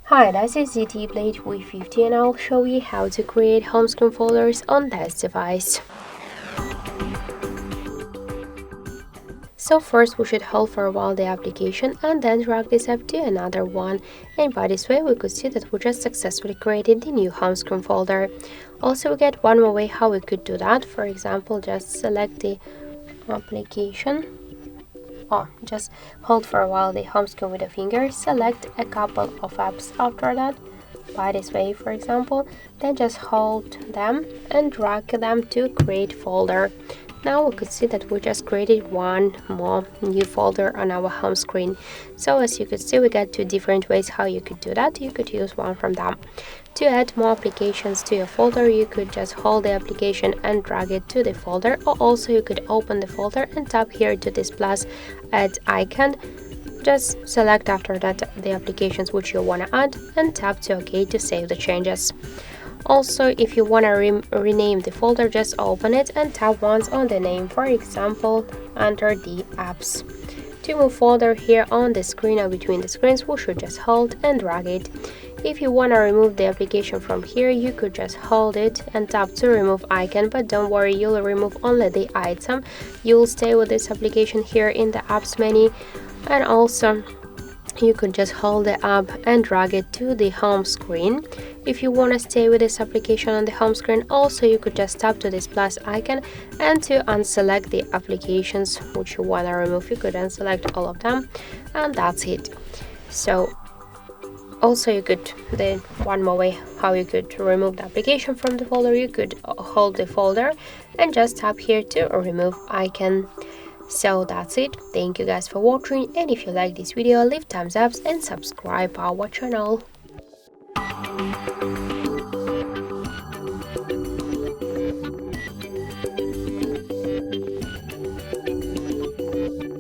Hi, this is ZTE Blade V50 and I'll show you how to create home screen folders on this device. So first we should hold for a while the application and then drag this app to another one, and by this way we could see that we just successfully created the new home screen folder. Also we get one more way how we could do that. For example, just select the application. Just hold for a while the home screen with a finger, select a couple of apps after that, by this way for example, then just hold them and drag them to create folder. Now we could see that we just created one more new folder on our home screen. So as you could see, we got two different ways how you could do that. You could use one from them. To add more applications to your folder, you could just hold the application and drag it to the folder, or also you could open the folder and tap here to this plus add icon. Just select after that the applications which you want to add and tap to OK to save the changes. Also, if you want to rename the folder, just open it and tap once on the name, for example, enter the apps. To move folder here on the screen or between the screens, we should just hold and drag it. If you want to remove the application from here, you could just hold it and tap to remove icon, but don't worry, you'll remove only the item. You'll stay with this application here in the apps menu, and also you could just hold the app and drag it to the home screen. If you want to stay with this application on the home screen, also you could just tap to this plus icon, and to unselect the applications which you want to remove, you could unselect all of them, and that's it. So also you could, the one more way how you could remove the application from the folder, you could hold the folder and just tap here to remove icon. So that's it. Thank you guys for watching, and if you like this video, leave thumbs up and subscribe our channel.